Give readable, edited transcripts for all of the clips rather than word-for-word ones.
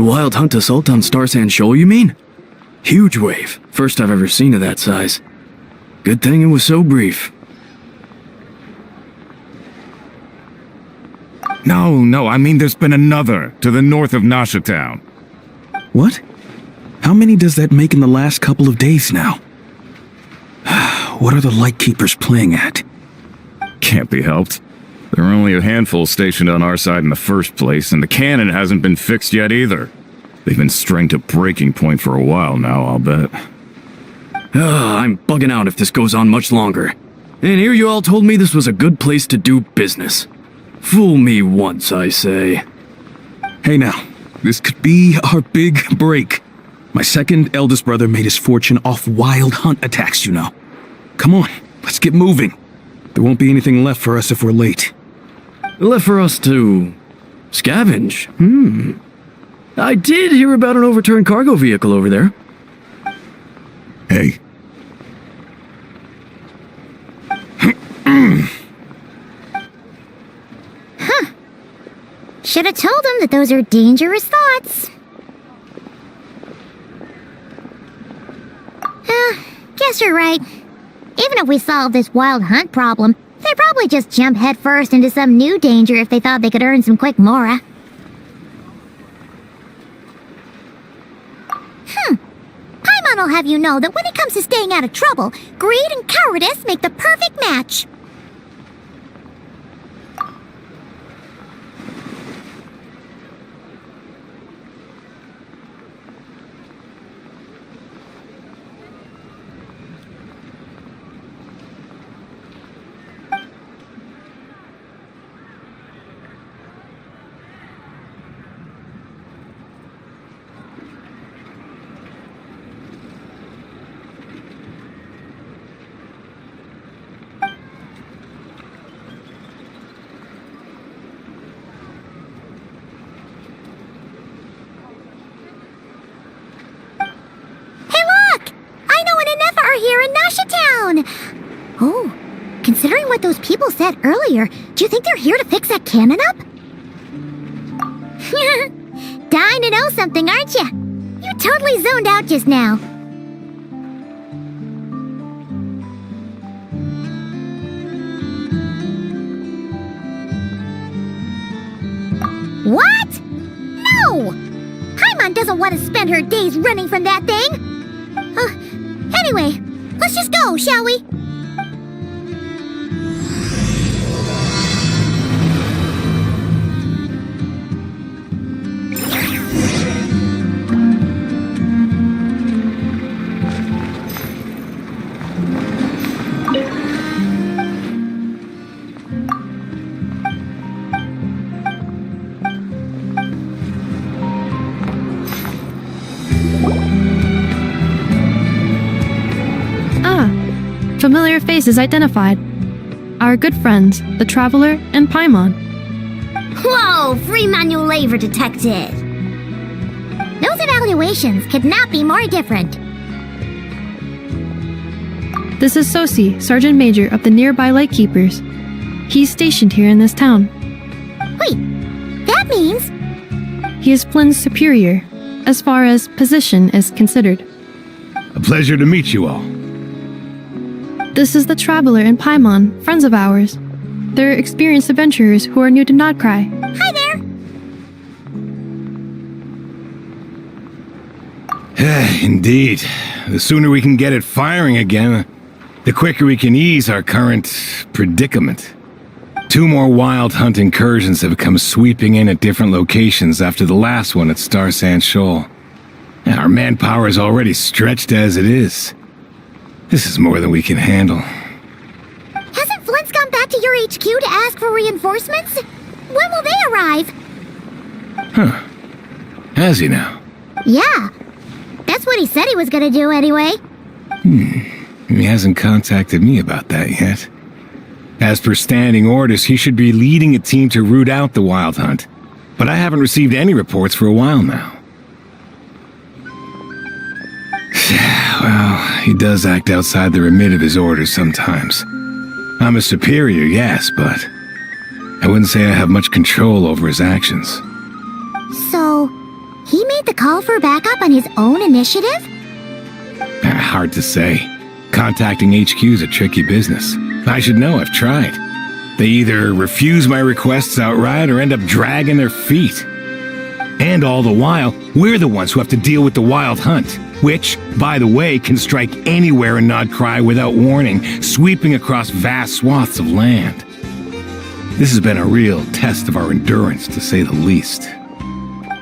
wild hunt assault on Star Sand Shoal, you mean? Huge wave. First I've ever seen of that size. Good thing it was so brief. No, I mean there's been another, to the north of Nasha Town. What? How many does that make in the last couple of days now? What are the Lightkeepers playing at? Can't be helped. There are only a handful stationed on our side in the first place, and the cannon hasn't been fixed yet either. They've been strained to breaking point for a while now, I'll bet. I'm bugging out if this goes on much longer. And here you all told me this was a good place to do business. Fool me once, I say. Hey now, this could be our big break. My second eldest brother made his fortune off wild hunt attacks, you know. Come on, let's get moving. There won't be anything left for us if we're late. Left for us to scavenge? I did hear about an overturned cargo vehicle over there. Hey. Should have told him that those are dangerous thoughts. Guess you're right. Even if we solve this wild hunt problem, they'd probably just jump headfirst into some new danger if they thought they could earn some quick mora. Paimon will have you know that when it comes to staying out of trouble, greed and cowardice make the perfect match. Here in Nasha Town! Oh, considering what those people said earlier, do you think they're here to fix that cannon up? Dying to know something, aren't you? You totally zoned out just now. What? No! Paimon doesn't want to spend her days running from that thing. Anyway, let's just go, shall we? Familiar faces identified. Our good friends, the Traveler and Paimon. Whoa! Free manual labor detected! Those evaluations could not be more different. This is Sosi, Sergeant Major of the nearby Lightkeepers. He's stationed here in this town. Wait, that means... He is Flynn's superior, as far as position is considered. A pleasure to meet you all. This is the Traveler and Paimon, friends of ours. They're experienced adventurers who are new to Krai. Hi there! Indeed. The sooner we can get it firing again, the quicker we can ease our current predicament. 2 more wild hunt incursions have come sweeping in at different locations after the last one at Star Sand Shoal. Our manpower is already stretched as it is. This is more than we can handle. Hasn't Flint's gone back to your HQ to ask for reinforcements? When will they arrive? Huh. Has he now? Yeah. That's what he said he was gonna do anyway. He hasn't contacted me about that yet. As per standing orders, he should be leading a team to root out the wild hunt. But I haven't received any reports for a while now. Well, he does act outside the remit of his orders sometimes. I'm a superior, yes, but I wouldn't say I have much control over his actions. So, He made the call for backup on his own initiative? Hard to say. Contacting HQ's a tricky business. I should know, I've tried. They either refuse my requests outright or end up dragging their feet. And all the while, we're the ones who have to deal with the wild hunt, which, by the way, can strike anywhere in Krai without warning, sweeping across vast swaths of land. This has been a real test of our endurance, to say the least.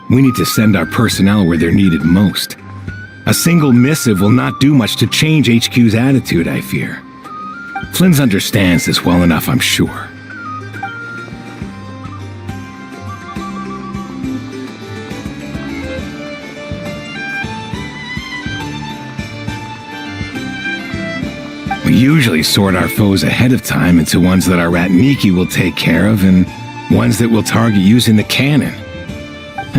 We need to send our personnel where they're needed most. A single missive will not do much to change HQ's attitude, I fear. Flynn's understands this well enough, I'm sure. We usually sort our foes ahead of time into ones that our rat Nikki will take care of and ones that we'll target using the cannon.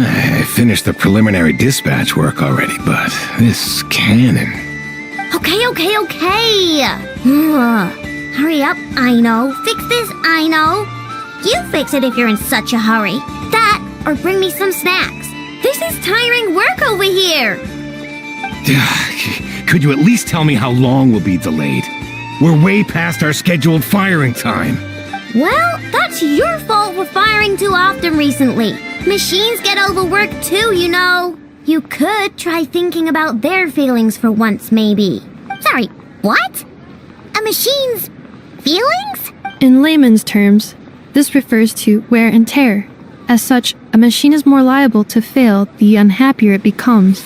I finished the preliminary dispatch work already, but this cannon... Okay. Hurry up, I know. Fix this, I know. You fix it if you're in such a hurry. That, or bring me some snacks. This is tiring work over here. Could you at least tell me how long we'll be delayed? We're way past our scheduled firing time. Well, that's your fault for firing too often recently. Machines get overworked too, you know. You could try thinking about their feelings for once, maybe. Sorry, what? A machine's feelings? In layman's terms, this refers to wear and tear. As such, a machine is more liable to fail the unhappier it becomes.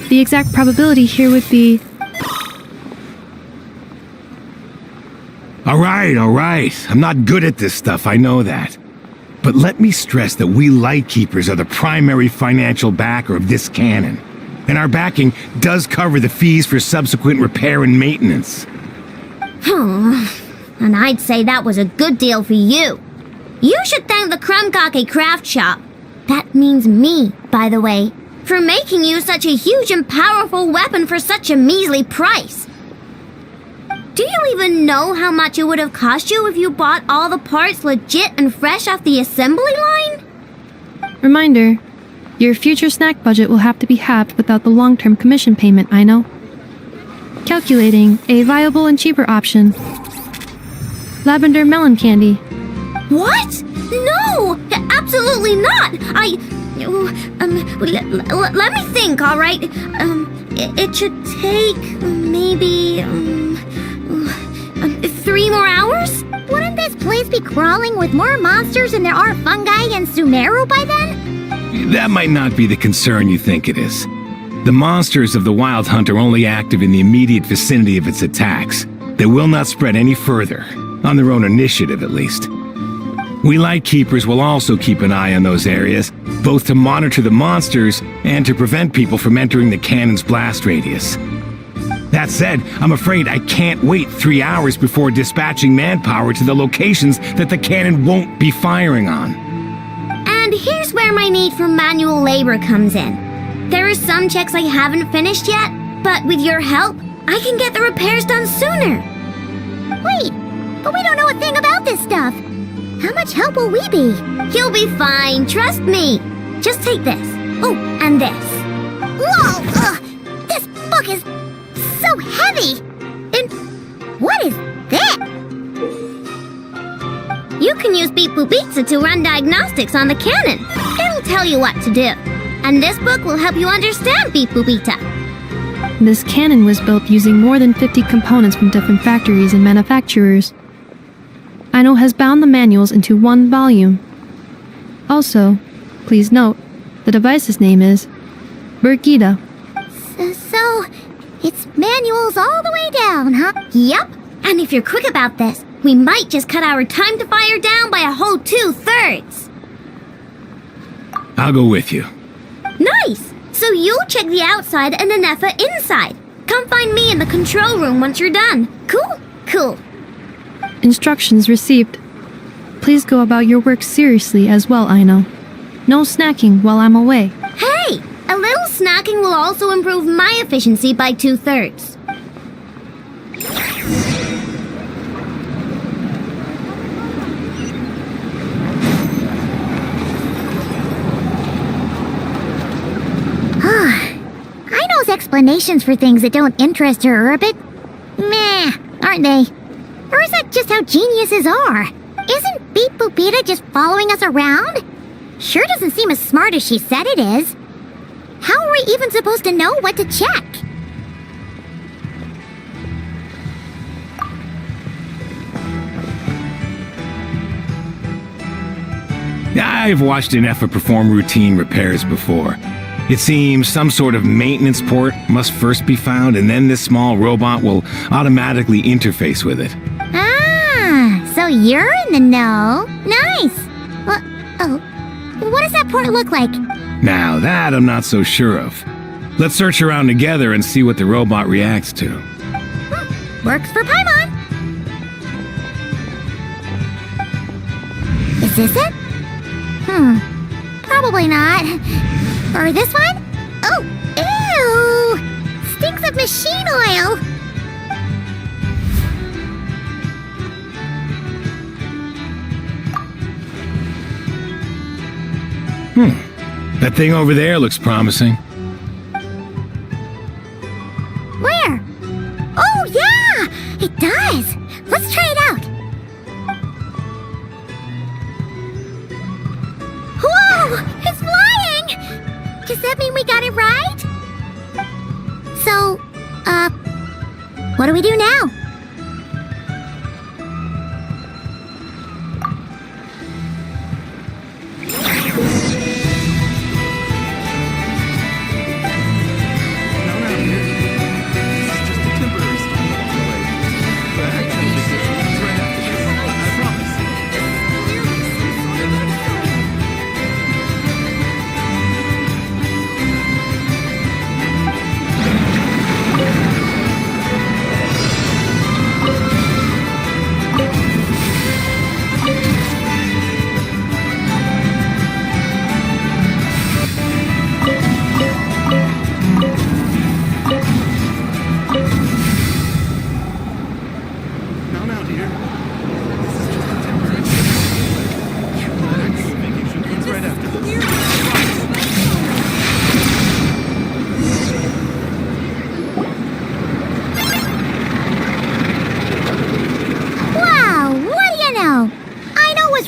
The exact probability here would be... All right. I'm not good at this stuff, I know that. But let me stress that we Lightkeepers are the primary financial backer of this cannon. And our backing does cover the fees for subsequent repair and maintenance. And I'd say that was a good deal for you. You should thank the Krumkake Craft Shop. That means me, by the way, for making you such a huge and powerful weapon for such a measly price. Do you even know how much it would have cost you if you bought all the parts legit and fresh off the assembly line? Reminder, your future snack budget will have to be halved without the long-term commission payment, I know. Calculating a viable and cheaper option. Lavender melon candy. What? No! Absolutely not! Let me think, all right? It should take maybe 3 more hours? Wouldn't this place be crawling with more monsters than there are fungi in Sumeru by then? That might not be the concern you think it is. The monsters of the Wild Hunt are only active in the immediate vicinity of its attacks. They will not spread any further, on their own initiative at least. We Lightkeepers will also keep an eye on those areas, both to monitor the monsters and to prevent people from entering the cannon's blast radius. That said, I'm afraid I can't wait 3 hours before dispatching manpower to the locations that the cannon won't be firing on. And here's where my need for manual labor comes in. There are some checks I haven't finished yet, but with your help, I can get the repairs done sooner. Wait, but we don't know a thing about this stuff. How much help will we be? You'll be fine, trust me. Just take this. Oh, and this. Whoa! This book is so heavy! And what is that? You can use Beep Boop Pizza to run diagnostics on the cannon. It'll tell you what to do. And this book will help you understand Beep Boop Pizza. This cannon was built using more than 50 components from different factories and manufacturers. Aino has bound the manuals into one volume. Also, please note, the device's name is Birgida. So, it's manuals all the way down, huh? Yep. And if you're quick about this, we might just cut our time to fire down by a whole 2/3. I'll go with you. Nice! So you'll check the outside and Anefa inside. Come find me in the control room once you're done. Cool? Cool. Instructions received. Please go about your work seriously as well, Aino. No snacking while I'm away. Hey! A little snacking will also improve my efficiency by 2/3. explanations for things that don't interest her are a bit meh, aren't they? Or is that just how geniuses are? Isn't Beep Boopita just following us around? Sure doesn't seem as smart as she said it is. How are we even supposed to know what to check? I've watched an Effa perform routine repairs before. It seems some sort of maintenance port must first be found, and then this small robot will automatically interface with it. Ah, so you're in the know. Nice. What does that port look like? Now that I'm not so sure of. Let's search around together and see what the robot reacts to. Works for Paimon. Is this it? Probably not. Or this one? Oh, ew! Stinks of machine oil! That thing over there looks promising. Where? Oh, yeah! It does! Let's try it out! Whoa! It's flying! Does that mean we got it right? So, what do we do now?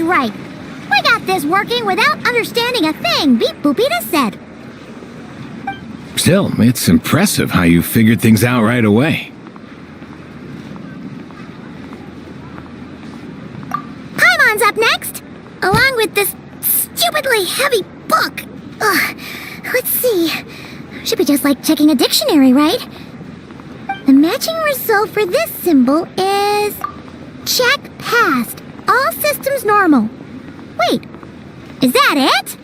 Right. We got this working without understanding a thing Beep Boopita said. Still, it's impressive how you figured things out right away. Paimon's up next, along with this stupidly heavy book. Ugh. Let's see. Should be just like checking a dictionary, right? The matching result for this symbol is... check passed. All systems normal. Wait, is that it?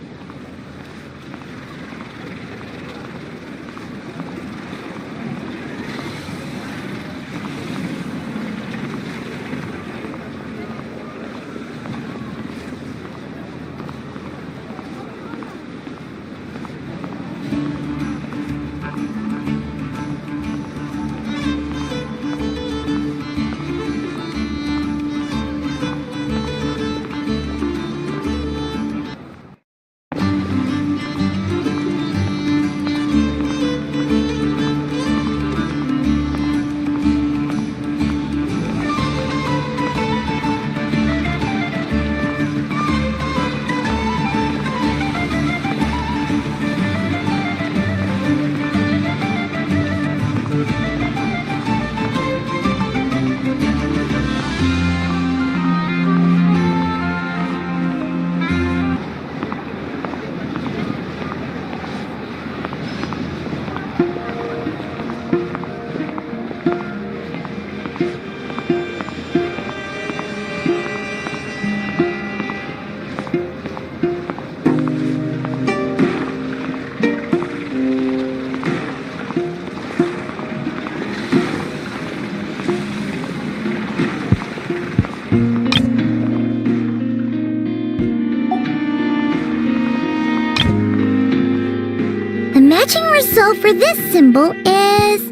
Matching result for this symbol is...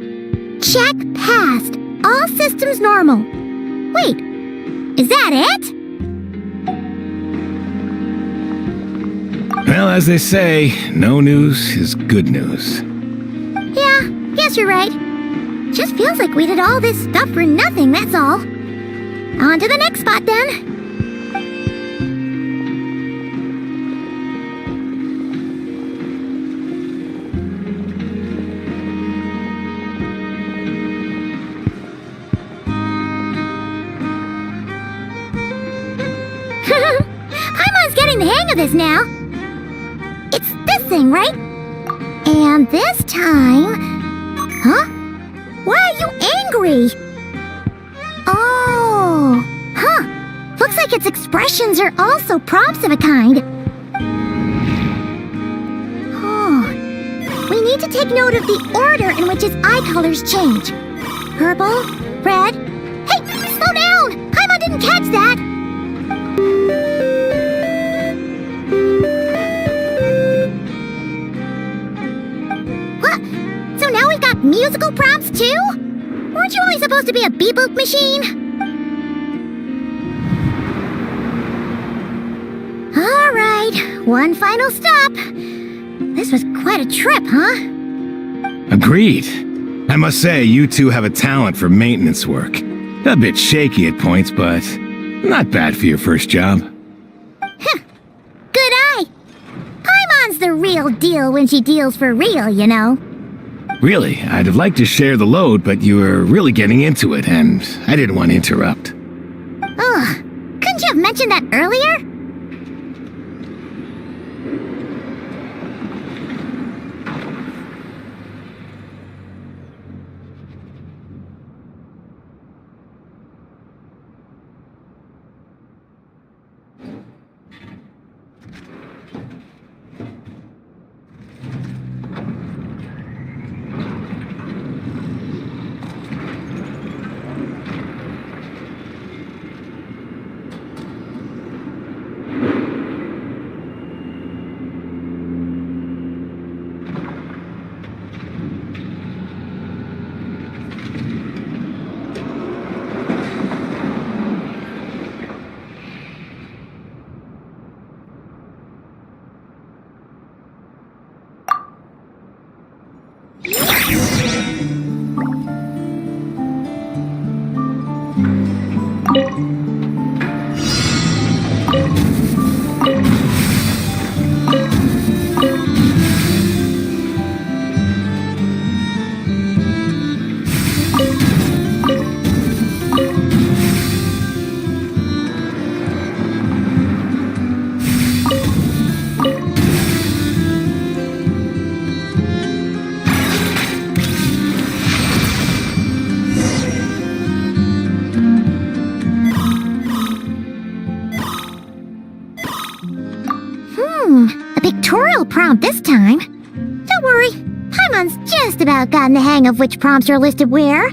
check passed. All systems normal. Wait, is that it? Well, as they say, no news is good news. Yeah, guess guess you're right. Just feels like we did all this stuff for nothing, that's all. On to the next spot, then. Paimon's getting the hang of this now. It's this thing, right? And this time... Huh? Why are you angry? Oh, huh. Looks like its expressions are also prompts of a kind. Oh, we need to take note of the order in which its eye colors change. Purple, red... Hey, slow down! Paimon didn't catch that! Musical prompts too? Weren't you only supposed to be a beep-boop machine? Alright, one final stop. This was quite a trip, huh? Agreed. I must say, you two have a talent for maintenance work. A bit shaky at points, but not bad for your first job. Good eye. Paimon's the real deal when she deals for real, you know. Really, I'd have liked to share the load, but you were really getting into it, and I didn't want to interrupt. Ugh, couldn't you have mentioned that earlier? Prompt this time. Don't worry, Paimon's just about gotten the hang of which prompts are listed where.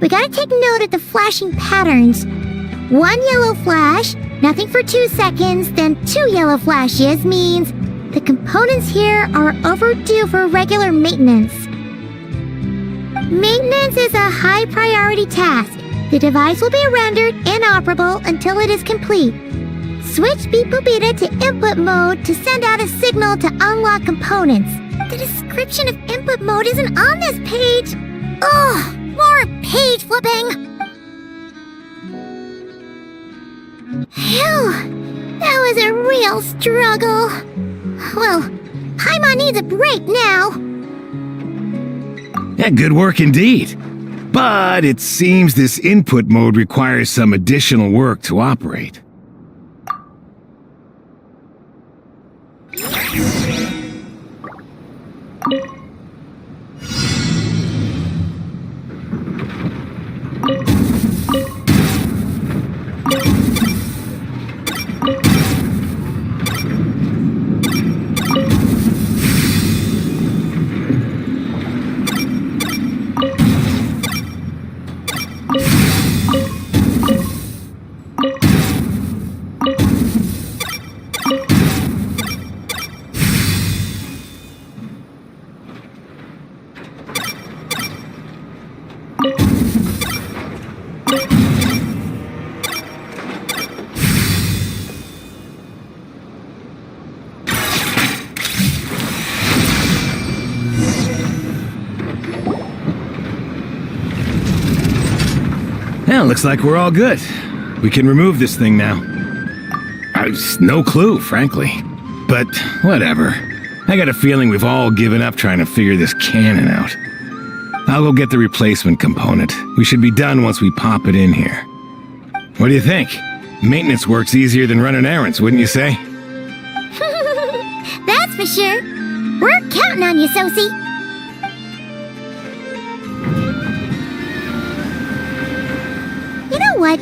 We gotta take note of the flashing patterns. 1 yellow flash, nothing for 2 seconds, then 2 yellow flashes means the components here are overdue for regular maintenance. Maintenance is a high priority task. The device will be rendered inoperable until it is complete. Switch Beep Boopita to input mode to send out a signal to unlock components. The description of input mode isn't on this page. Ugh, more page flipping. Phew, that was a real struggle. Well, Paimon needs a break now. Yeah, good work indeed. But it seems this input mode requires some additional work to operate. Well, looks like we're all good. We can remove this thing now. I've no clue, frankly. But whatever. I got a feeling we've all given up trying to figure this cannon out. I'll go get the replacement component. We should be done once we pop it in here. What do you think? Maintenance work's easier than running errands, wouldn't you say? That's for sure. We're counting on you, Sosie. You know what?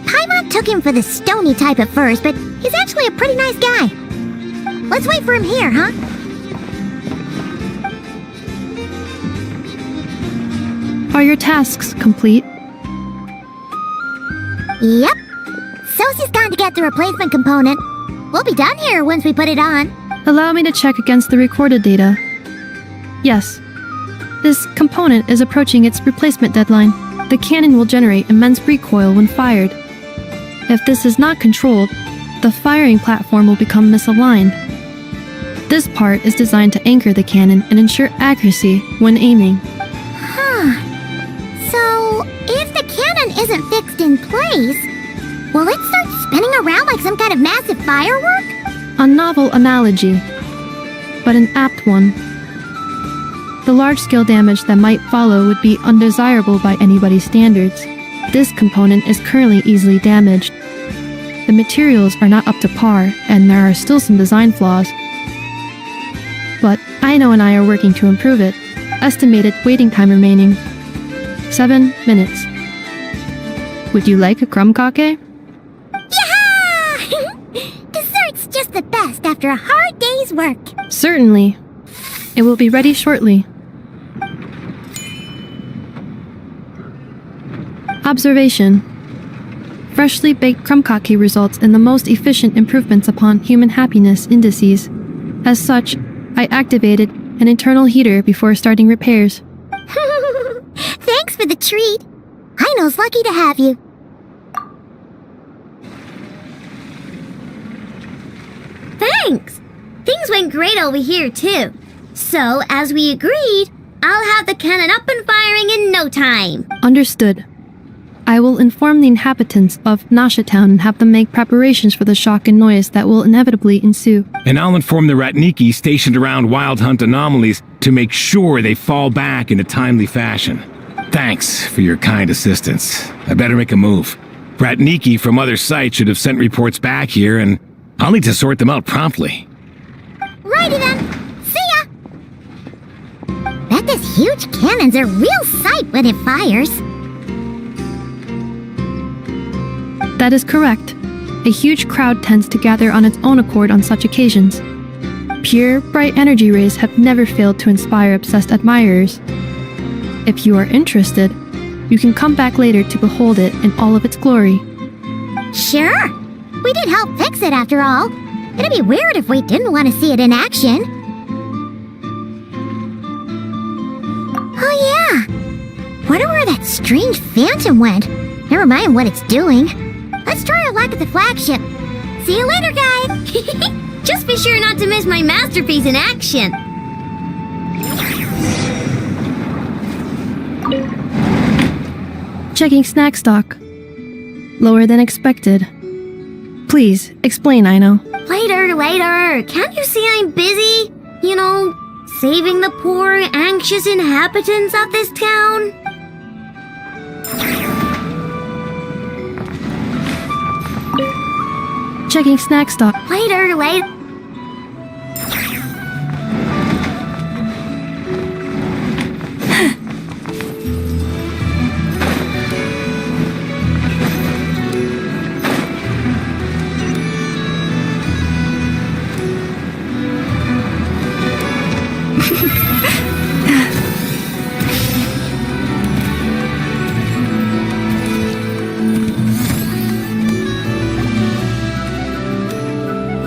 Paimon took him for the stony type at first, but he's actually a pretty nice guy. Let's wait for him here, huh? Are your tasks complete? Yep. Sosie's gone to get the replacement component. We'll be done here once we put it on. Allow me to check against the recorded data. Yes. This component is approaching its replacement deadline. The cannon will generate immense recoil when fired. If this is not controlled, the firing platform will become misaligned. This part is designed to anchor the cannon and ensure accuracy when aiming. Huh. So, if the cannon isn't fixed in place, will it start spinning around like some kind of massive firework? A novel analogy, but an apt one. The large-scale damage that might follow would be undesirable by anybody's standards. This component is currently easily damaged. The materials are not up to par, and there are still some design flaws. But Aino and I are working to improve it. Estimated waiting time remaining: 7 minutes. Would you like a crumb cake? Yeah! Dessert's just the best after a hard day's work. Certainly. It will be ready shortly. Observation. Freshly baked crumb cake results in the most efficient improvements upon human happiness indices. As such, I activated an internal heater before starting repairs. Thanks for the treat. Aino's lucky to have you. Thanks. Things went great over here, too. So, as we agreed, I'll have the cannon up and firing in no time. Understood. I will inform the inhabitants of Nasha Town and have them make preparations for the shock and noise that will inevitably ensue. And I'll inform the Ratniki stationed around Wild Hunt anomalies to make sure they fall back in a timely fashion. Thanks for your kind assistance. I better make a move. Ratniki from other sites should have sent reports back here, and I'll need to sort them out promptly. Righty then. See ya! Bet this huge cannon's a real sight when it fires. That is correct. A huge crowd tends to gather on its own accord on such occasions. Pure, bright energy rays have never failed to inspire obsessed admirers. If you are interested, you can come back later to behold it in all of its glory. Sure. We did help fix it after all. It'd be weird if we didn't want to see it in action. Oh yeah. Wonder where that strange phantom went. Never mind what it's doing. Let's try our luck at the flagship. See you later, guys. Just be sure not to miss my masterpiece in action. Checking snack stock. Lower than expected. Please, explain, Aino. Later. Can't you see I'm busy? You know, saving the poor, anxious inhabitants of this town? Checking snack stock. Later.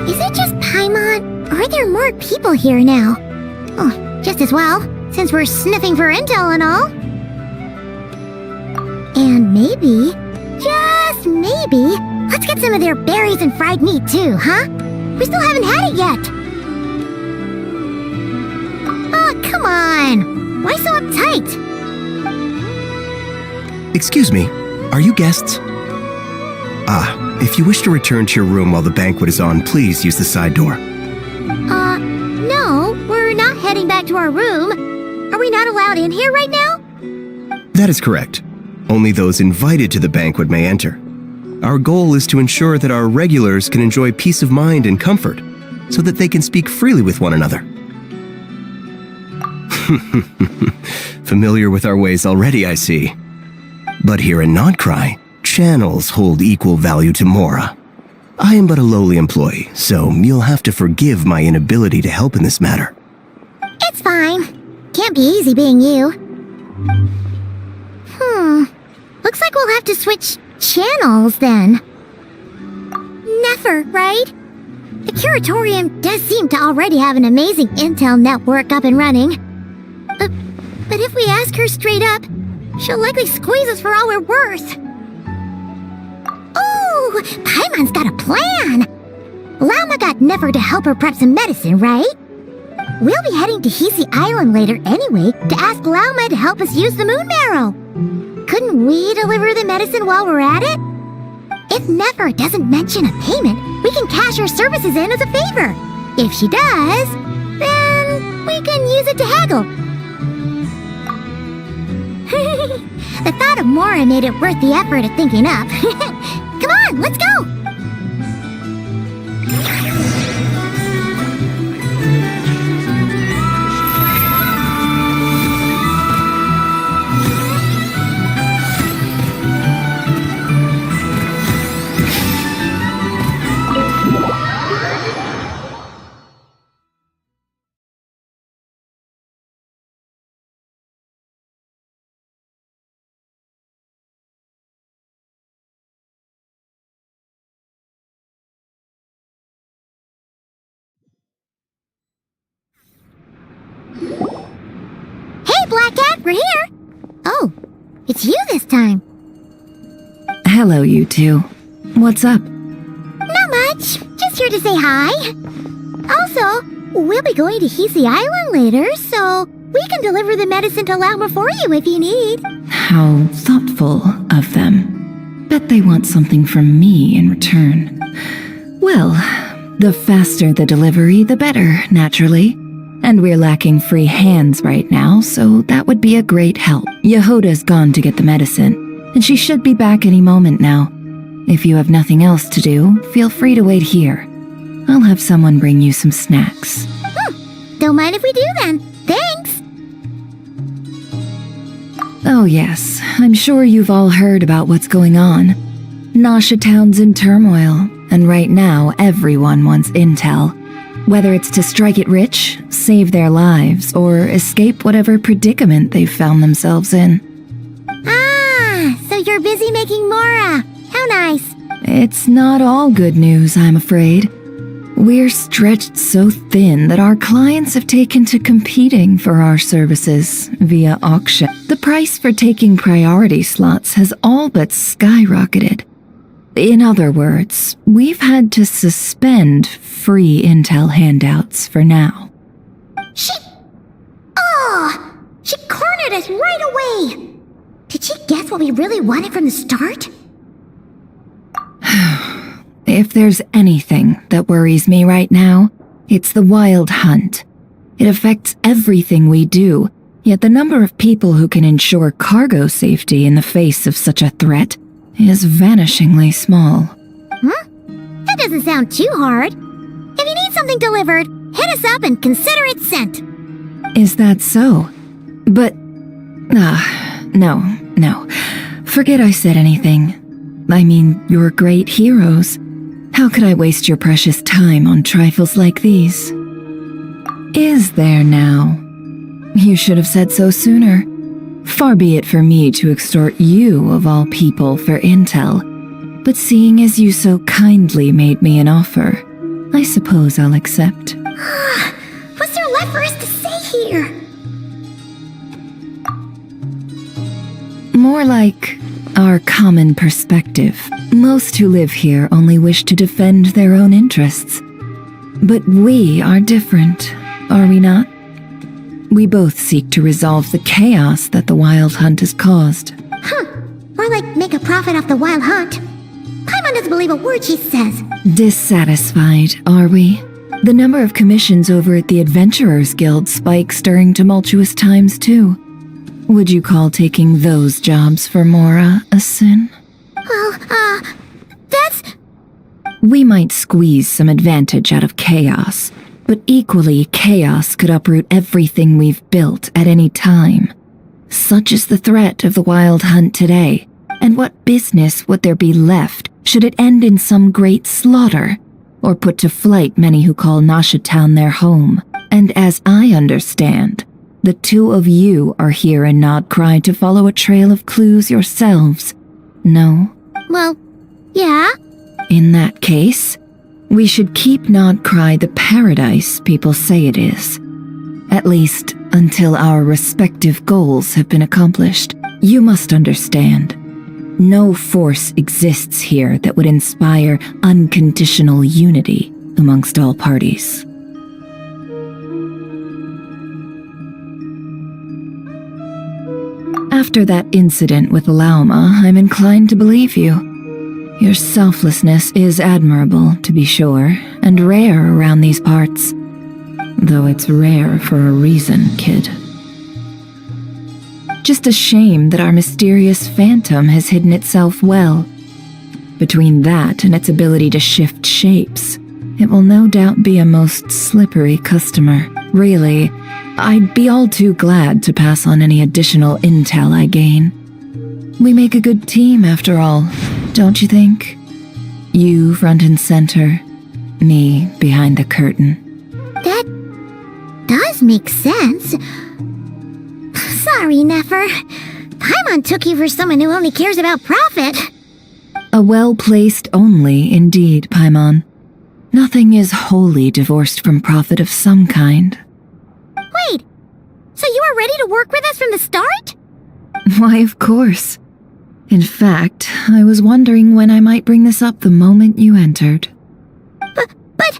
Is it just Paimon, or are there more people here now? Oh, just as well, since we're sniffing for intel and all. And maybe, just maybe, let's get some of their berries and fried meat too, huh? We still haven't had it yet. Oh, come on. Why so uptight? Excuse me, Are you guests? If you wish to return to your room while the banquet is on, please use the side door. No, we're not heading back to our room. Are we not allowed in here right now? That is correct. Only those invited to the banquet may enter. Our goal is to ensure that our regulars can enjoy peace of mind and comfort, so that they can speak freely with one another. Familiar with our ways already, I see. But here in Krai, channels hold equal value to Mora. I am but a lowly employee, so you'll have to forgive my inability to help in this matter. It's fine. Can't be easy being you. Looks like we'll have to switch channels then. Never, right? The Curatorium does seem to already have an amazing intel network up and running. But if we ask her straight up, she'll likely squeeze us for all we're worth. Oh, Paimon's got a plan! Lauma got Nefer to help her prep some medicine, right? We'll be heading to Hisi Island later anyway to ask Lauma to help us use the moon marrow. Couldn't we deliver the medicine while we're at it? If Nefer doesn't mention a payment, we can cash her services in as a favor. If she does, then we can use it to haggle. The thought of Mora made it worth the effort of thinking up. Come on, let's go! Black Cat, we're here! Oh, it's you this time. Hello, you two. What's up? Not much. Just here to say hi. Also, we'll be going to Hisi Island later, so we can deliver the medicine to Lauma for you if you need. How thoughtful of them. Bet they want something from me in return. Well, the faster the delivery, the better, naturally. And we're lacking free hands right now, so that would be a great help. Yehoda's gone to get the medicine, and she should be back any moment now. If you have nothing else to do, feel free to wait here. I'll have someone bring you some snacks. Don't mind if we do then. Thanks! Oh yes, I'm sure you've all heard about what's going on. Nasha Town's in turmoil, and right now everyone wants intel. Whether it's to strike it rich, save their lives, or escape whatever predicament they've found themselves in. Ah, so you're busy making Mora. How nice. It's not all good news, I'm afraid. We're stretched so thin that our clients have taken to competing for our services via auction. The price for taking priority slots has all but skyrocketed. In other words, we've had to suspend free intel handouts for now. She cornered us right away! Did she guess what we really wanted from the start? If there's anything that worries me right now, it's the wild hunt. It affects everything we do, yet the number of people who can ensure cargo safety in the face of such a threat is vanishingly small. That doesn't sound too hard. If you need something delivered, hit us up and consider it sent. Is that so? But... no. Forget I said anything. I mean, you're great heroes. How could I waste your precious time on trifles like these? Is there now? You should have said so sooner. Far be it for me to extort you, of all people, for intel. But seeing as you so kindly made me an offer, I suppose I'll accept. What's there left for us to say here? More like our common perspective. Most who live here only wish to defend their own interests. But we are different, are we not? We both seek to resolve the chaos that the Wild Hunt has caused. Like Or like make a profit off the wild hunt. Paimon doesn't believe a word she says. Dissatisfied, are we? The number of commissions over at the Adventurers Guild spikes during tumultuous times, too. Would you call taking those jobs for Mora a sin? Well, that's... We might squeeze some advantage out of chaos, but equally, chaos could uproot everything we've built at any time. Such is the threat of the wild hunt today, and what business would there be left should it end in some great slaughter, or put to flight many who call Nasha Town their home? And as I understand, the two of you are here in Krai to follow a trail of clues yourselves. No? Well, yeah. In that case, we should keep Krai the paradise people say it is. At least, until our respective goals have been accomplished. You must understand. No force exists here that would inspire unconditional unity amongst all parties. After that incident with Lauma, I'm inclined to believe you. Your selflessness is admirable, to be sure, and rare around these parts. Though it's rare for a reason, kid. Just a shame that our mysterious phantom has hidden itself well. Between that and its ability to shift shapes, it will no doubt be a most slippery customer. Really, I'd be all too glad to pass on any additional intel I gain. We make a good team, after all, don't you think? You front and center, me behind the curtain. That does make sense. Sorry, Nefer. Paimon took you for someone who only cares about profit. A well-placed only, indeed, Paimon. Nothing is wholly divorced from profit of some kind. Wait, so you were ready to work with us from the start? Why, of course. In fact, I was wondering when I might bring this up the moment you entered. But...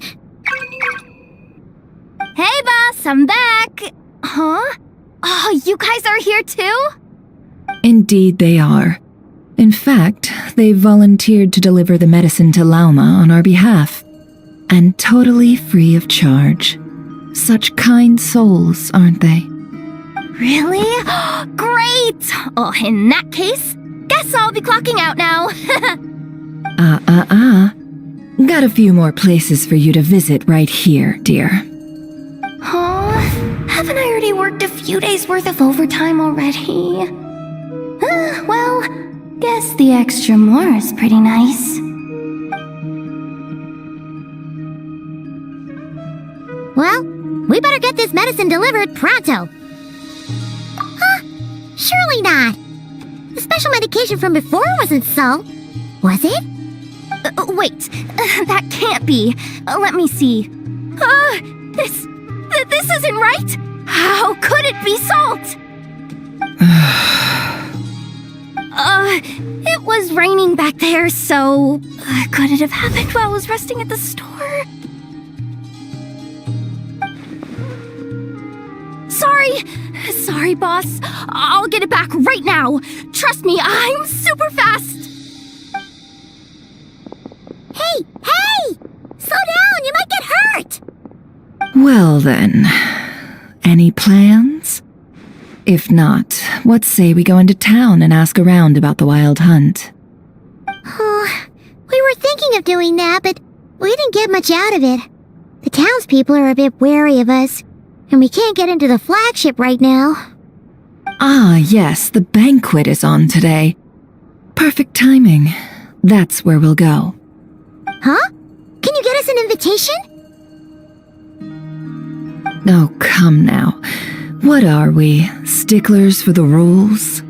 Hey, boss, I'm back! Huh? Oh, you guys are here too? Indeed they are. In fact, they've volunteered to deliver the medicine to Lauma on our behalf. And totally free of charge. Such kind souls, aren't they? Really? Great! Oh, in that case, guess I'll be clocking out now. Got a few more places for you to visit right here, dear. Huh? Haven't I already worked a few days worth of overtime already? Well, guess the extra more is pretty nice. Well, we better get this medicine delivered pronto. Huh? Surely not. The special medication from before wasn't so. Was it? Wait, that can't be. Let me see. This isn't right. How could it be salt? It was raining back there, so could it have happened while I was resting at the store? Sorry, boss. I'll get it back right now. Trust me, I'm super fast. Hey! Slow down, you might get hurt! Well then, any plans? If not, what say we go into town and ask around about the wild hunt? Oh, we were thinking of doing that, but we didn't get much out of it. The townspeople are a bit wary of us, and we can't get into the flagship right now. Ah, yes, the banquet is on today. Perfect timing. That's where we'll go. Huh? Can you get us an invitation? Oh, come now. What are we, sticklers for the rules?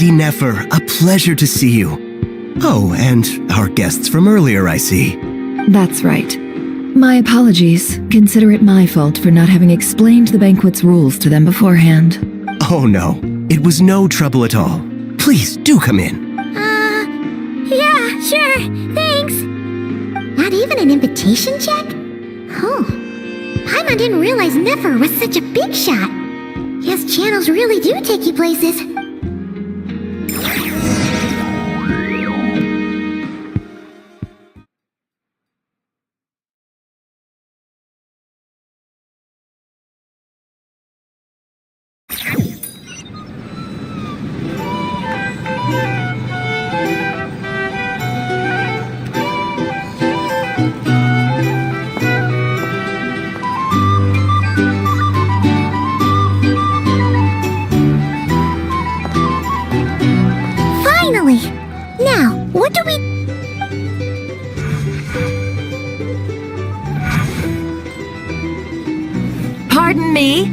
Lady Nefer, a pleasure to see you. Oh, and our guests from earlier, I see. That's right. My apologies. Consider it my fault for not having explained the banquet's rules to them beforehand. Oh no, it was no trouble at all. Please, do come in. Yeah, sure, thanks. Not even an invitation check? Oh, Paimon didn't realize Nefer was such a big shot. Yes, channels really do take you places. Finally! Now, what do we... Pardon me?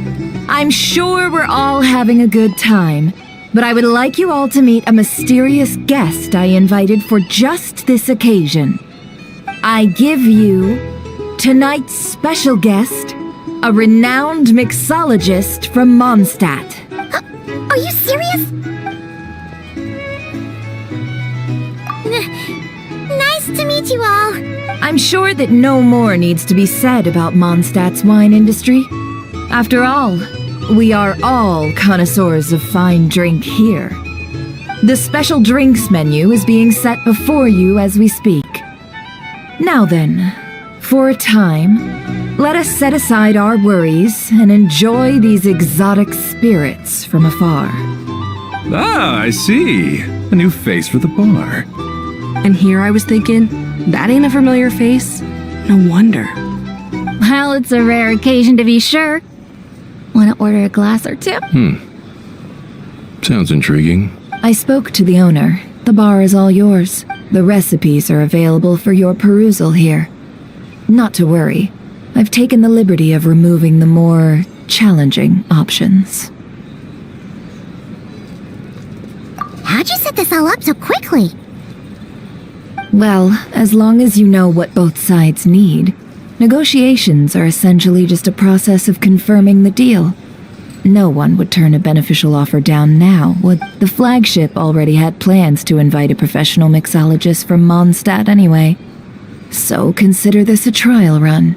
I'm sure we're all having a good time, but I would like you all to meet a mysterious guest I invited for just this occasion. I give you tonight's special guest, a renowned mixologist from Mondstadt. Are you serious? Nice to meet you all. I'm sure that no more needs to be said about Mondstadt's wine industry. After all, we are all connoisseurs of fine drink here. The special drinks menu is being set before you as we speak. Now then, for a time, let us set aside our worries and enjoy these exotic spirits from afar. Ah, I see. A new face for the bar. And here I was thinking, that ain't a familiar face. No wonder. Well, it's a rare occasion to be sure. Want to order a glass or two? Sounds intriguing. I spoke to the owner. The bar is all yours. The recipes are available for your perusal here. Not to worry. I've taken the liberty of removing the more challenging options. How'd you set this all up so quickly? Well, as long as you know what both sides need, negotiations are essentially just a process of confirming the deal. No one would turn a beneficial offer down now, would? The flagship already had plans to invite a professional mixologist from Mondstadt anyway. So consider this a trial run.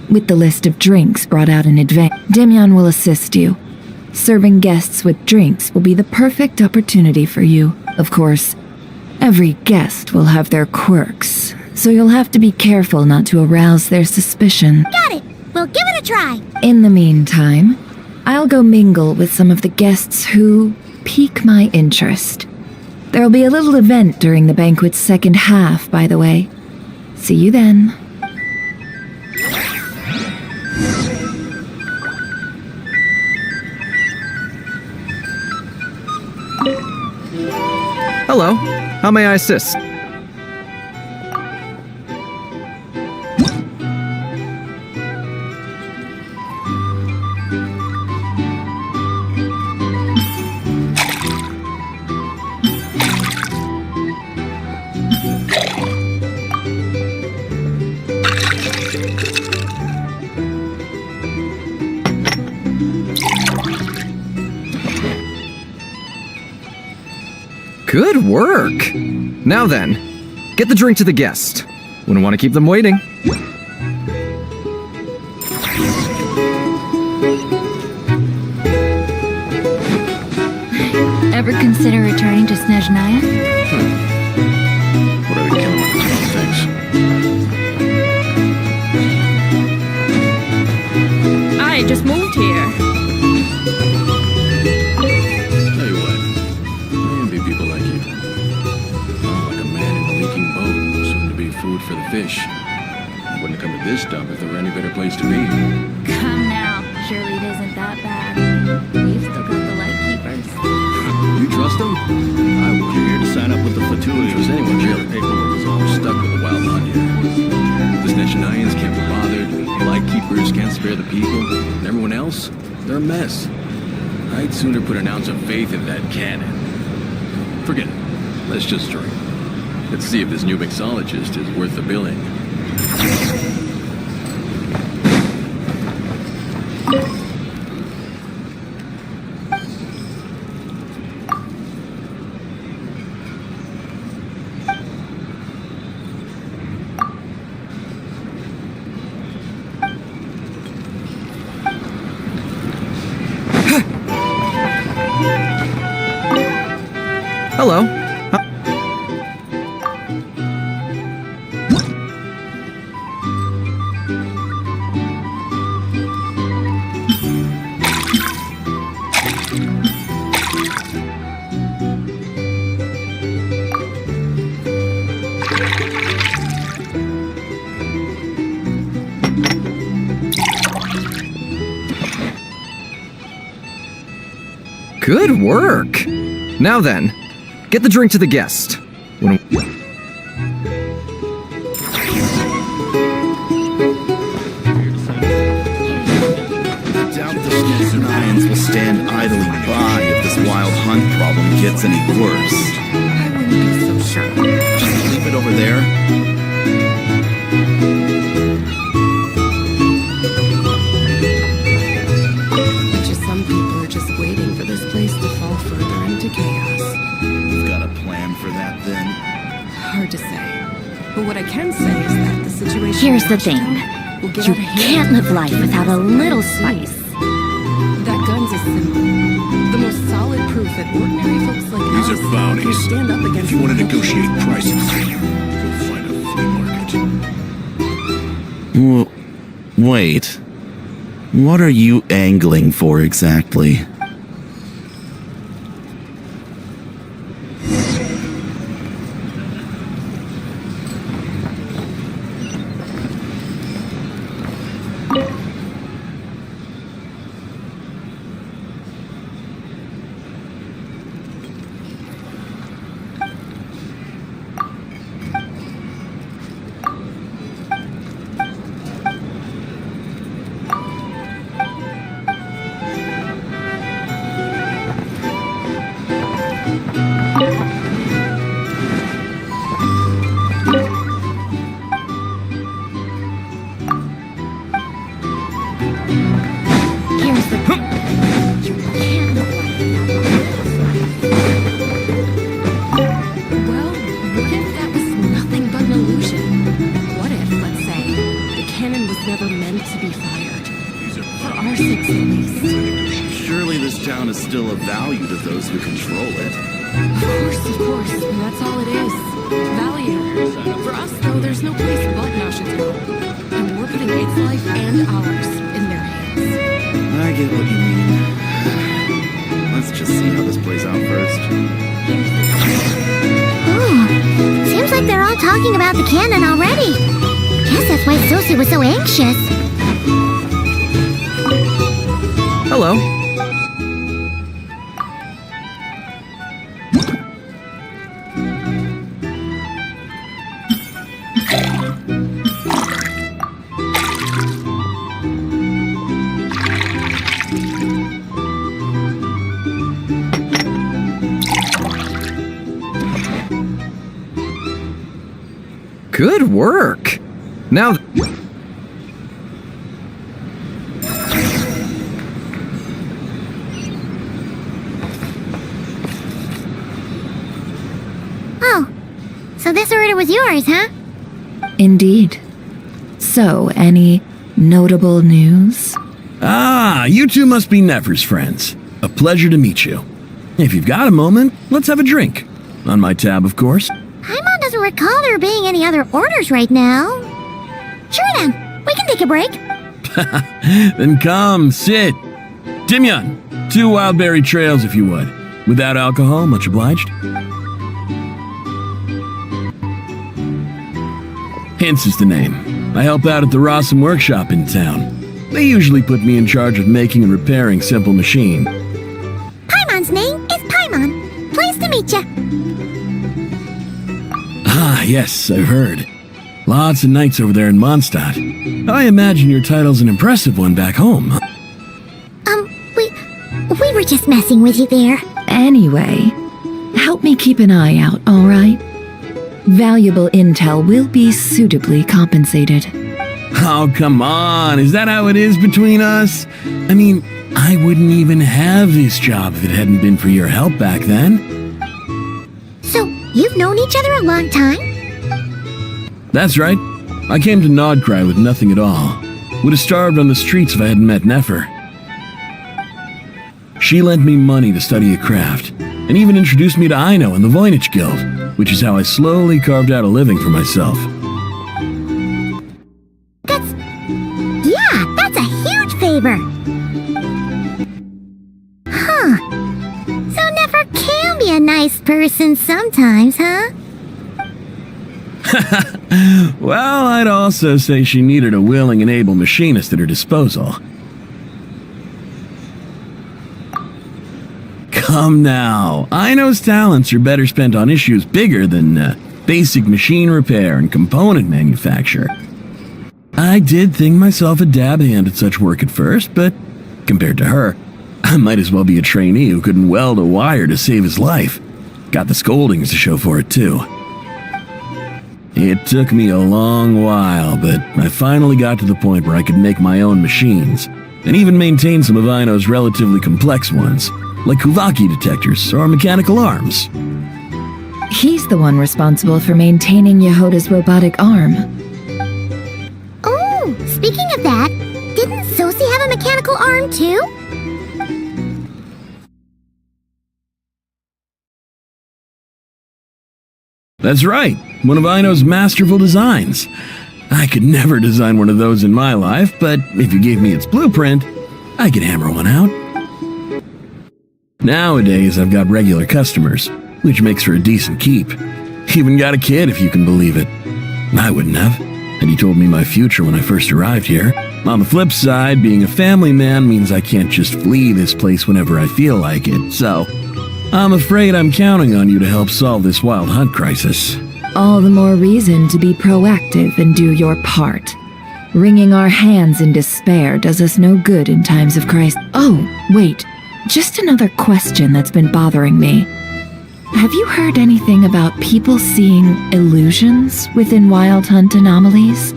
With the list of drinks brought out in advance, Demian will assist you. Serving guests with drinks will be the perfect opportunity for you. Of course, every guest will have their quirks, so you'll have to be careful not to arouse their suspicion. Got it! We'll give it a try! In the meantime, I'll go mingle with some of the guests who pique my interest. There'll be a little event during the banquet's second half, by the way. See you then. Hello, how may I assist? Good work! Now then, get the drink to the guest. Wouldn't want to keep them waiting. Ever consider returning to Snezhnaya? What are they killing with these things? I just moved here. Tell you what, I envy people like you. Like a man in a leaking boat, soon to be food for the fish. Wouldn't come to this dump if there were any better place to be. Come now. Surely it isn't that bad. We've still got the Lightkeepers. You trust them? I was here to sign up with the Fatui. Trust anyone here. The paperwork was all stuck with the wild lot here. The Snezhnayans can't be bothered. The Lightkeepers can't spare the people. And everyone else, they're a mess. I'd sooner put an ounce of faith in that cannon. Forget it. Let's just drink. Let's see if this new mixologist is worth the billing. Hello. Good work. Now then, get the drink to the guest. When Doubt the Genshin will stand idly by if this wild hunt problem gets any worse. I wouldn't be so sure. Just leave it over there. Just some people are just waiting for this place to fall further into chaos. You've got a plan for that then? Hard to say. But what I can say is that the situation... Here's the in thing. Washington will get You out of hand can't live life without a little spice. That gun's a symbol. The most solid proof that ordinary folks like us These are bounties. can stand up against... If you want to the negotiate prices, you'll find a flea market. Wait. What are you angling for exactly? Here's the thing. You can't live life without Well, what if that was nothing but an illusion? What if, let's say, the cannon was never meant to be fired? For our sakes, at least. Surely this town is still of value to those who control it. Of course, that's all it is. Value. For us, though, there's no place but Nashito. And we're putting its life and ours in their hands. I get what you mean. Let's just see how this plays out first. Ooh, seems like they're all talking about the cannon already. Guess that's why Sosie was so anxious. hello. Good work. Now... Oh, so this order was yours, huh? Indeed. So, any notable news? Ah, you two must be Nefer's friends. A pleasure to meet you. If you've got a moment, let's have a drink. On my tab, of course. Paimon doesn't recall there being any other orders right now. Sure then, we can take a break. Then come, sit. Timyon, 2 wildberry trails if you would. Without alcohol, much obliged. Hints is the name. I help out at the Rossum workshop in town. They usually put me in charge of making and repairing simple machine. Paimon's name is Paimon. Pleased to meet ya. Ah, yes, I've heard. Lots of nights over there in Mondstadt. I imagine your title's an impressive one back home. We were just messing with you there. Anyway, Help me keep an eye out, all right? Valuable intel will be suitably compensated. Oh, come on. Is that how it is between us? I mean, I wouldn't even have this job if it hadn't been for your help back then. So, you've known each other a long time? That's right. I came to Krai with nothing at all. Would have starved on the streets if I hadn't met Nefer. She lent me money to study a craft, and even introduced me to Aino and the Voynich Guild, which is how I slowly carved out a living for myself. That's a huge favor! Huh. So Nefer can be a nice person sometimes, huh? Well, I'd also say she needed a willing and able machinist at her disposal. Come now, Aino's talents are better spent on issues bigger than basic machine repair and component manufacture. I did think myself a dab hand at such work at first, but compared to her, I might as well be a trainee who couldn't weld a wire to save his life. Got the scoldings to show for it, too. It took me a long while, but I finally got to the point where I could make my own machines, and even maintain some of Aino's relatively complex ones, like Kuvaki detectors or mechanical arms. He's the one responsible for maintaining Yehoda's robotic arm. Oh, speaking of that, didn't Sosi have a mechanical arm too? That's right, one of Aino's masterful designs. I could never design one of those in my life, but if you gave me its blueprint, I could hammer one out. Nowadays, I've got regular customers, which makes for a decent keep. Even got a kid, if you can believe it. I wouldn't have, and he told me my future when I first arrived here. On the flip side, being a family man means I can't just flee this place whenever I feel like it, so I'm afraid I'm counting on you to help solve this wild hunt crisis. All the more reason to be proactive and do your part. Wringing our hands in despair does us no good in times of crisis. Oh, wait. Just another question that's been bothering me. Have you heard anything about people seeing illusions within wild hunt anomalies?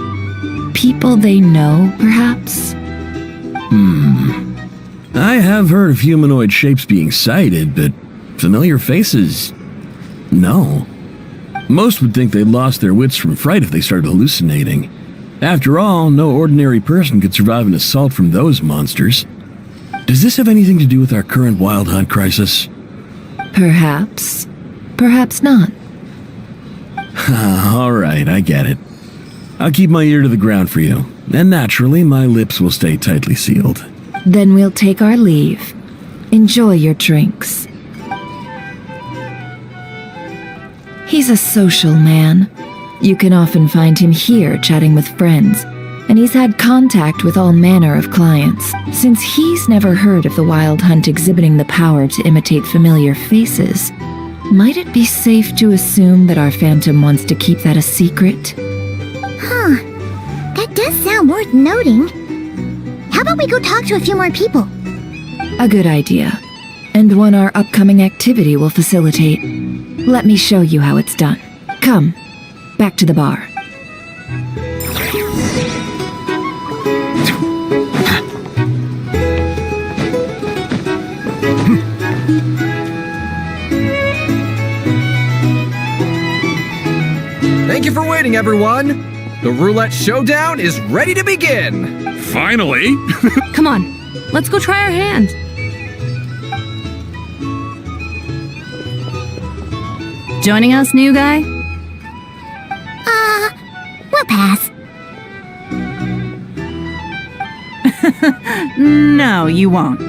People they know, perhaps? I have heard of humanoid shapes being sighted, but familiar faces? No. Most would think they'd lost their wits from fright if they started hallucinating. After all, no ordinary person could survive an assault from those monsters. Does this have anything to do with our current wild hunt crisis? Perhaps. Perhaps not. All right, I get it. I'll keep my ear to the ground for you, and naturally, my lips will stay tightly sealed. Then we'll take our leave. Enjoy your drinks. He's a social man. You can often find him here chatting with friends, and he's had contact with all manner of clients. Since he's never heard of the wild hunt exhibiting the power to imitate familiar faces, might it be safe to assume that our phantom wants to keep that a secret? Huh. That does sound worth noting. How about we go talk to a few more people? A good idea, and one our upcoming activity will facilitate. Let me show you how it's done. Come, back to the bar. Thank you for waiting, everyone! The roulette showdown is ready to begin! Finally! Come on, let's go try our hand. Joining us, new guy? We'll pass. No, you won't.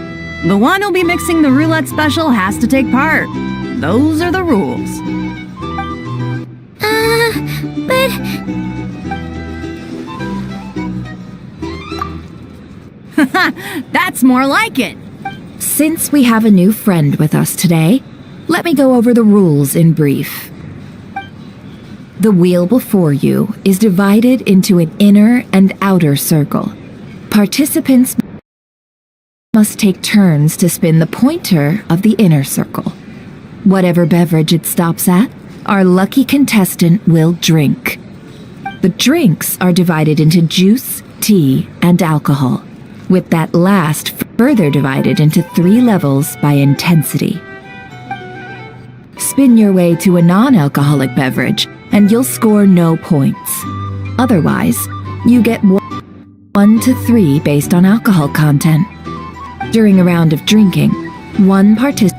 The one who'll be mixing the roulette special has to take part. Those are the rules. That's more like it. Since we have a new friend with us today, let me go over the rules in brief. The wheel before you is divided into an inner and outer circle. Participants must take turns to spin the pointer of the inner circle. Whatever beverage it stops at, our lucky contestant will drink. The drinks are divided into juice, tea, and alcohol, with that last further divided into 3 levels by intensity. Spin your way to a non-alcoholic beverage, and you'll score no points. Otherwise, you get 1 to 3 based on alcohol content. During a round of drinking, one participant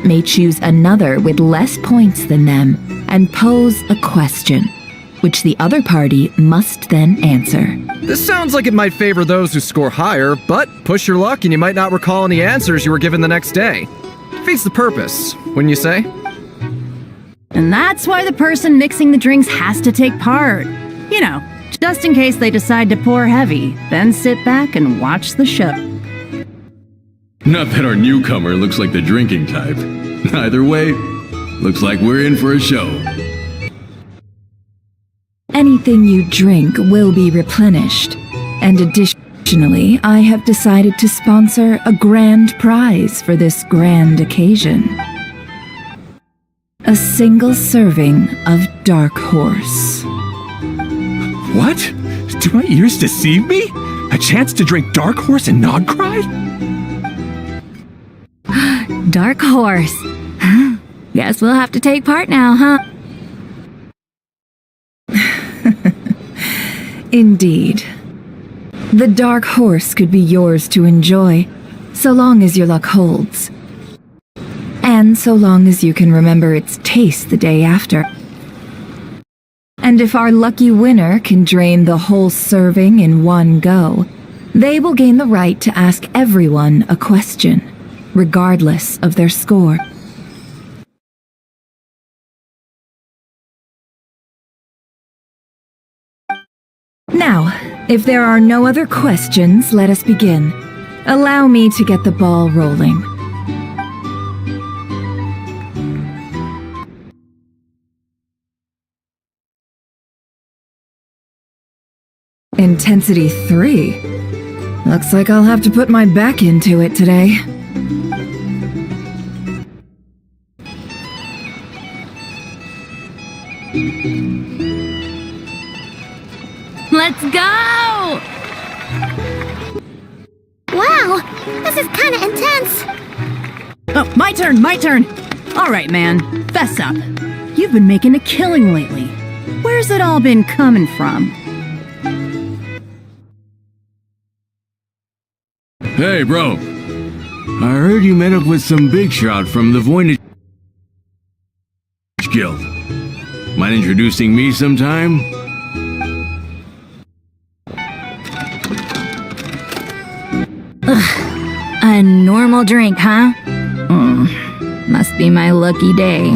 may choose another with less points than them and pose a question, which the other party must then answer. This sounds like it might favor those who score higher, but push your luck and you might not recall any answers you were given the next day. Defeats the purpose, wouldn't you say? And that's why the person mixing the drinks has to take part. You know, just in case they decide to pour heavy, then sit back and watch the show. Not that our newcomer looks like the drinking type. Either way, looks like we're in for a show. Anything you drink will be replenished, and additionally, I have decided to sponsor a grand prize for this grand occasion. A single serving of Dark Horse. What? Do my ears deceive me? A chance to drink Dark Horse and not cry? Dark Horse. Guess we'll have to take part now, huh? Indeed. The Dark Horse could be yours to enjoy, so long as your luck holds. And so long as you can remember its taste the day after. And if our lucky winner can drain the whole serving in one go, they will gain the right to ask everyone a question, regardless of their score. Now, if there are no other questions, let us begin. Allow me to get the ball rolling. Intensity 3? Looks like I'll have to put my back into it today. Let's go! Wow, this is kinda intense. Oh, my turn! Alright, man, fess up. You've been making a killing lately. Where's it all been coming from? Hey, bro. I heard you met up with some big shot from the Voynich Guild. Mind introducing me sometime? A normal drink, huh? Must be my lucky day.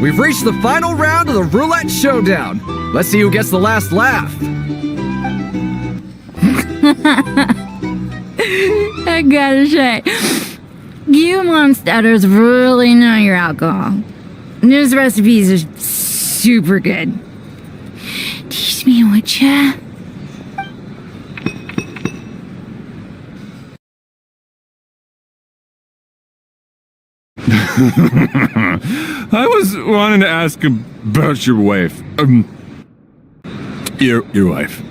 We've reached the final round of the Roulette Showdown. Let's see who gets the last laugh. I gotta say, you monsters really know your alcohol. This recipes are super good. Teach me, would ya? I was wanting to ask about your wife. Your wife.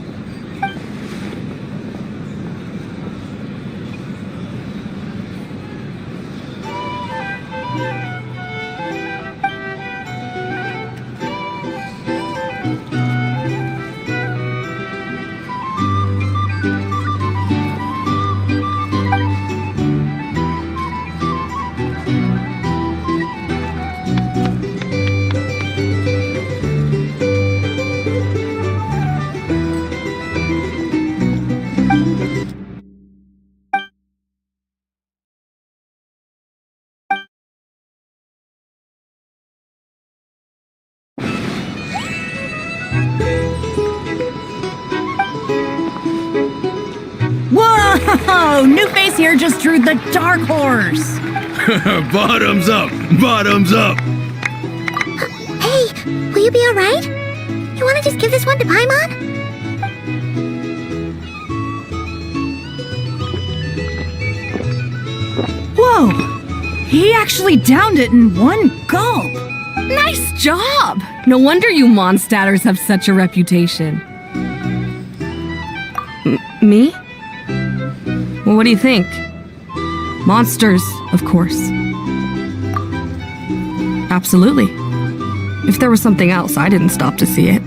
Whoa! New face here just drew the Dark Horse! Bottoms up! Bottoms up! Hey, will you be alright? You wanna just give this one to Paimon? Whoa! He actually downed it in one gulp. Nice job! No wonder you Mondstadters have such a reputation. Me? Well, what do you think? Monsters, of course. Absolutely. If there was something else, I didn't stop to see it.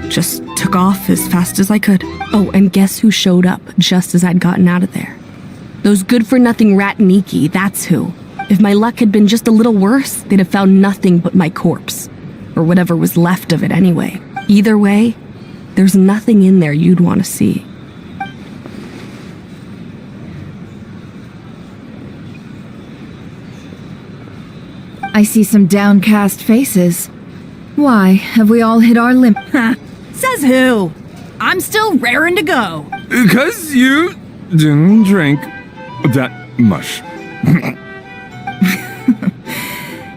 Just took off as fast as I could. Oh, and guess who showed up just as I'd gotten out of there? Those good-for-nothing rat Niki, that's who. If my luck had been just a little worse, they'd have found nothing but my corpse. Or whatever was left of it anyway. Either way, there's nothing in there you'd want to see. I see some downcast faces. Why, have we all hit our limit? Says who? I'm still raring to go. Because you didn't drink that much.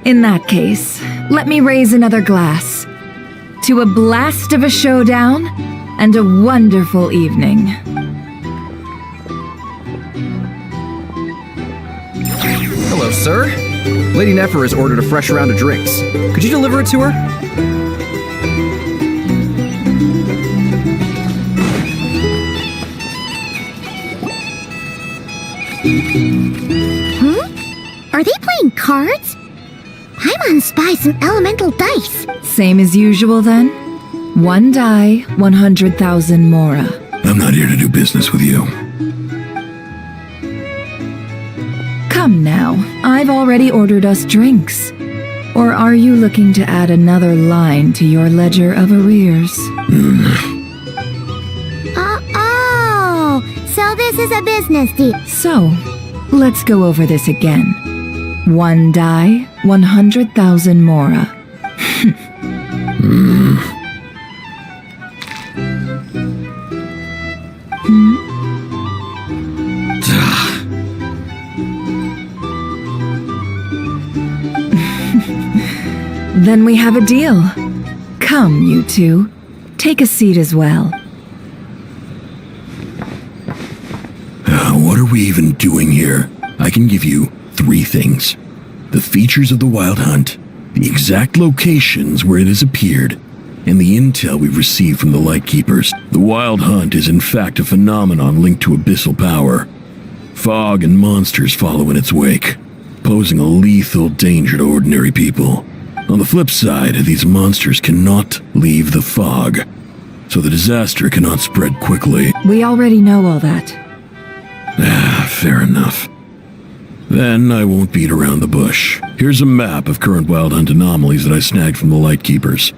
In that case, let me raise another glass. To a blast of a showdown and a wonderful evening. Hello, sir. Lady Nefer has ordered a fresh round of drinks. Could you deliver it to her? Are they playing cards? Paimon spies some elemental dice. Same as usual then? 1 die, 100,000 mora. I'm not here to do business with you. Come now, I've already ordered us drinks. Or are you looking to add another line to your ledger of arrears? Oh, so this is a business deal. So, let's go over this again. 1 die, 100,000 mora. Then we have a deal. Come, you two. Take a seat as well. What are we even doing here? I can give you 3 things. The features of the Wild Hunt, the exact locations where it has appeared, and the intel we've received from the Lightkeepers. The Wild Hunt is in fact a phenomenon linked to abyssal power. Fog and monsters follow in its wake, posing a lethal danger to ordinary people. On the flip side, these monsters cannot leave the fog, so the disaster cannot spread quickly. We already know all that. Fair enough. Then I won't beat around the bush. Here's a map of current Wild Hunt anomalies that I snagged from the Lightkeepers,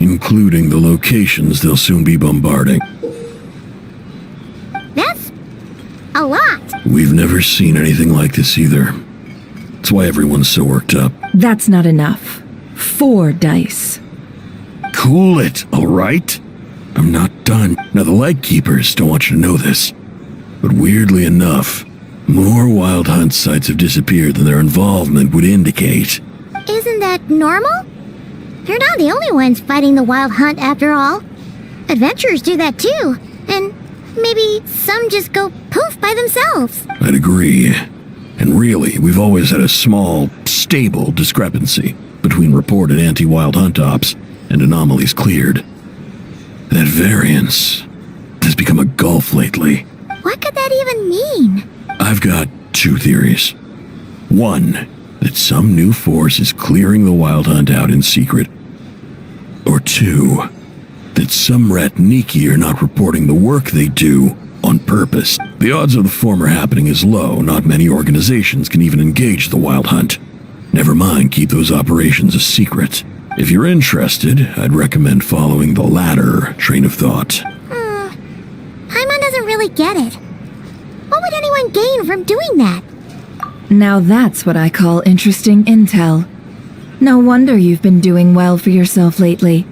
including the locations they'll soon be bombarding. That's a lot. We've never seen anything like this either. That's why everyone's so worked up. That's not enough. 4 dice. Cool it, all right? I'm not done. Now, the Lightkeepers don't want you to know this, but weirdly enough, more Wild Hunt sites have disappeared than their involvement would indicate. Isn't that normal? They're not the only ones fighting the Wild Hunt after all. Adventurers do that too, and maybe some just go poof by themselves. I'd agree. And really, we've always had a small, stable discrepancy between reported anti-Wild Hunt ops and anomalies cleared. That variance has become a gulf lately. What could that even mean? I've got 2 theories. 1, that some new force is clearing the Wild Hunt out in secret. Or 2, that some rat Niki are not reporting the work they do on purpose. The odds of the former happening is low. Not many organizations can even engage the Wild Hunt. Never mind keep those operations a secret. If you're interested, I'd recommend following the latter train of thought. Paimon doesn't really get it. What would anyone gain from doing that? Now that's what I call interesting intel. No wonder you've been doing well for yourself lately.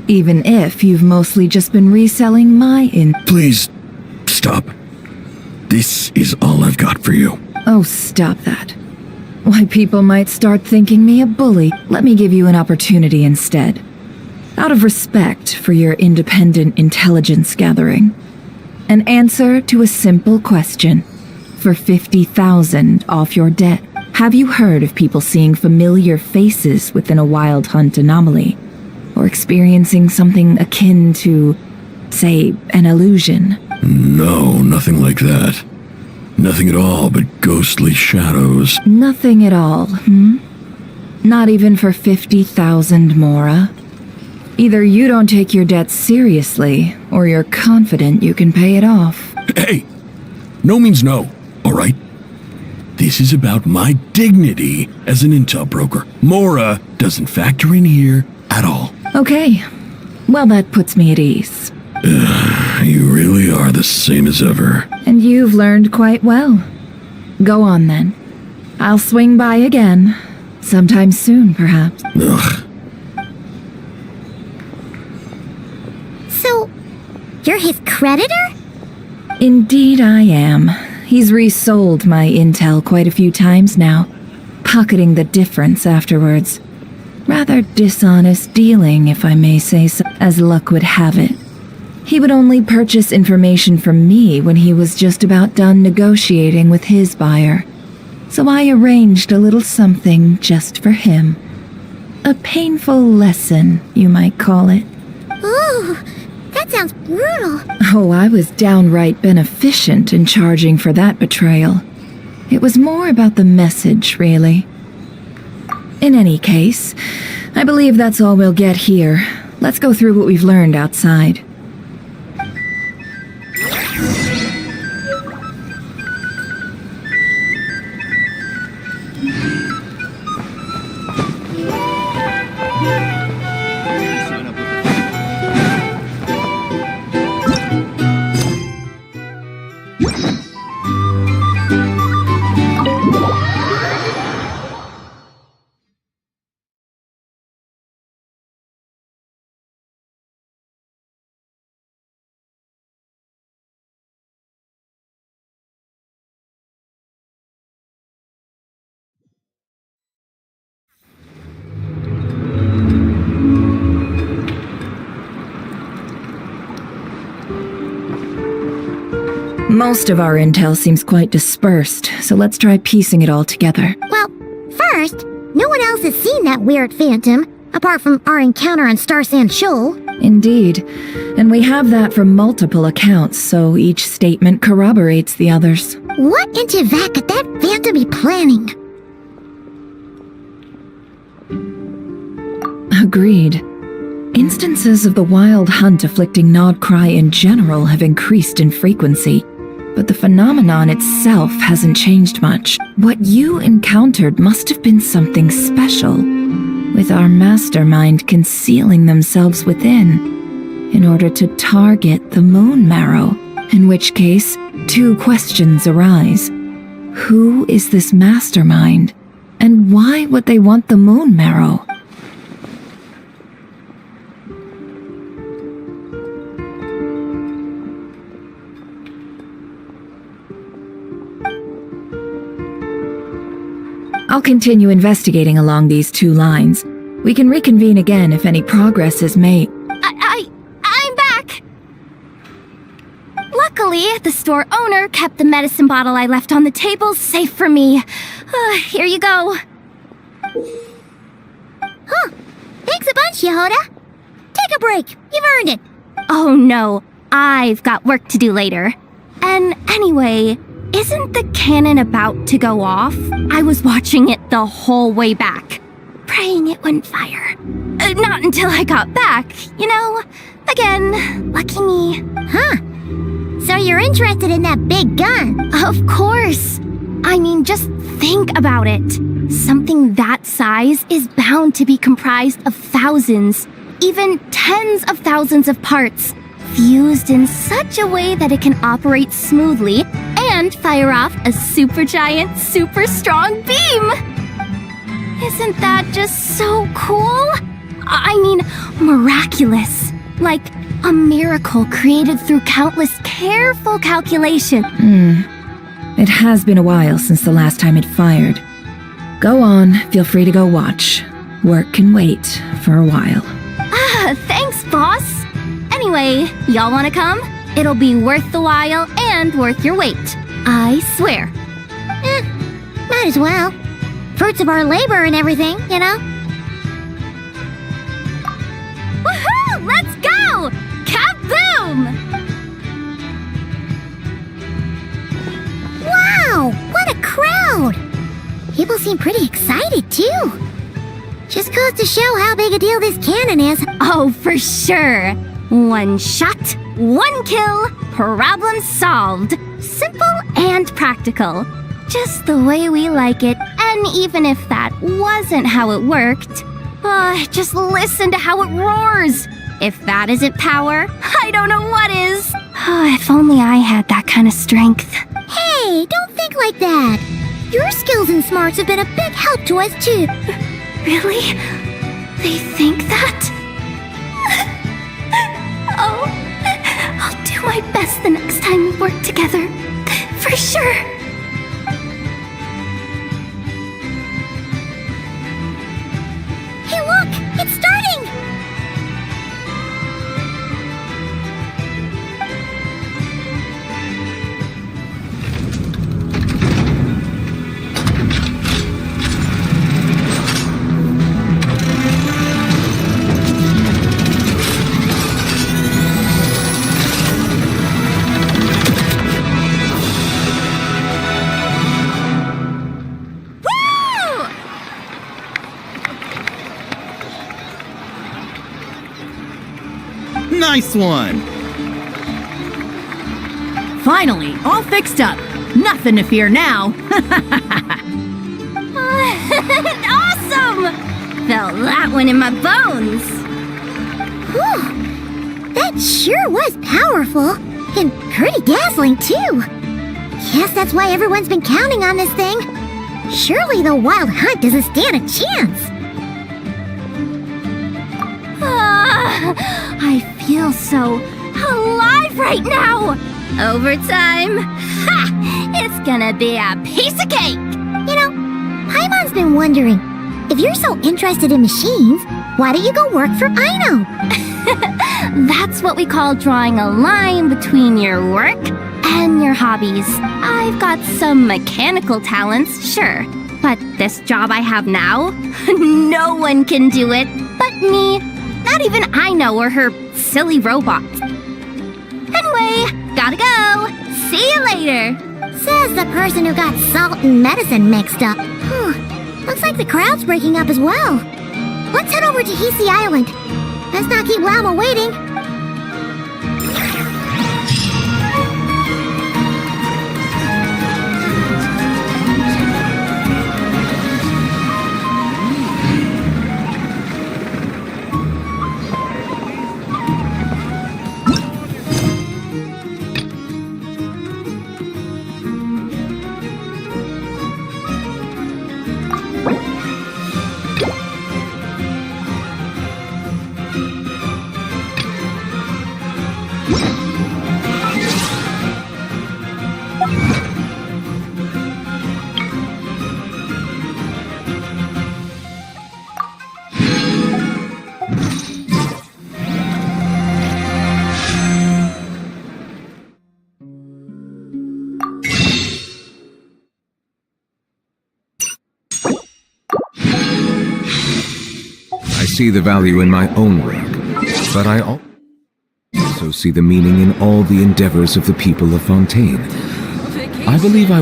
Even if you've mostly just been reselling my Please, stop. This is all I've got for you. Oh, stop that. Why, people might start thinking me a bully. Let me give you an opportunity instead. Out of respect for your independent intelligence gathering. An answer to a simple question. for 50,000 off your debt. Have you heard of people seeing familiar faces within a wild hunt anomaly? Or experiencing something akin to, say, an illusion? No, nothing like that. Nothing at all but ghostly shadows. Nothing at all, Not even for 50,000 Mora? Either you don't take your debt seriously, or you're confident you can pay it off. Hey! No means no, alright? This is about my dignity as an intel broker. Mora doesn't factor in here at all. Okay. Well, that puts me at ease. You really are the same as ever. And you've learned quite well. Go on then. I'll swing by again. Sometime soon, perhaps. Ugh. So, you're his creditor? Indeed I am. He's resold my intel quite a few times now, pocketing the difference afterwards. Rather dishonest dealing, if I may say so, as luck would have it. He would only purchase information from me when he was just about done negotiating with his buyer. So I arranged a little something just for him. A painful lesson, you might call it. Ooh, that sounds brutal. Oh, I was downright beneficent in charging for that betrayal. It was more about the message, really. In any case, I believe that's all we'll get here. Let's go through what we've learned outside. Most of our intel seems quite dispersed, so let's try piecing it all together. Well, first, no one else has seen that weird phantom, apart from our encounter on Star Sand Shoal. Indeed, and we have that from multiple accounts, so each statement corroborates the others. What in Teyvat could that phantom be planning? Agreed. Instances of the wild hunt afflicting Nod Krai in general have increased in frequency, but the phenomenon itself hasn't changed much. What you encountered must have been something special, with our mastermind concealing themselves within, in order to target the Moon Marrow, in which case, two questions arise. Who is this mastermind, and why would they want the Moon Marrow? I'll continue investigating along these two lines. We can reconvene again if any progress is made. I'm back! Luckily, the store owner kept the medicine bottle I left on the table safe for me. Here you go. Huh. Thanks a bunch, Yehoda. Take a break. You've earned it. Oh no, I've got work to do later. And anyway, isn't the cannon about to go off? I was watching it the whole way back, praying it wouldn't fire. Not until I got back, you know? Again, lucky me. Huh. So you're interested in that big gun? Of course. I mean, just think about it. Something that size is bound to be comprised of thousands, even tens of thousands of parts, fused in such a way that it can operate smoothly and fire off a supergiant, super strong beam! Isn't that just so cool? I mean, miraculous. Like a miracle created through countless careful calculation. It has been a while since the last time it fired. Go on, feel free to go watch. Work can wait for a while. Thanks, boss. Anyway, y'all wanna come? It'll be worth the while and worth your wait. I swear. Might as well. Fruits of our labor and everything, you know? Woohoo! Let's go! Kaboom! Wow! What a crowd! People seem pretty excited, too. Just goes to show how big a deal this cannon is. Oh, for sure. One shot, one kill, problem solved. Simple and practical. Just the way we like it. And even if that wasn't how it worked, just listen to how it roars. If that isn't power, I don't know what is. If only I had that kind of strength. Hey, don't think like that. Your skills and smarts have been a big help to us, too. Really? They think that? Oh, I'll do my best the next time we work together. For sure. Hey, look! It's starting! Nice one! Finally, all fixed up. Nothing to fear now. Awesome! Felt that one in my bones. Whew. That sure was powerful. And pretty dazzling, too. Guess that's why everyone's been counting on this thing. Surely the wild hunt doesn't stand a chance. I feel so alive right now! Overtime? Ha! It's gonna be a piece of cake! You know, Paimon's been wondering, if you're so interested in machines, why don't you go work for Aino? That's what we call drawing a line between your work and your hobbies. I've got some mechanical talents, sure. But this job I have now, no one can do it but me. Not even Aino or her silly robots. Anyway, gotta go. See you later. Says the person who got salt and medicine mixed up. Looks like the crowd's breaking up as well. Let's head over to Hisi Island. Let's not keep Lama waiting. I see the value in my own work, but I also see the meaning in all the endeavors of the people of Fontaine. I believe I will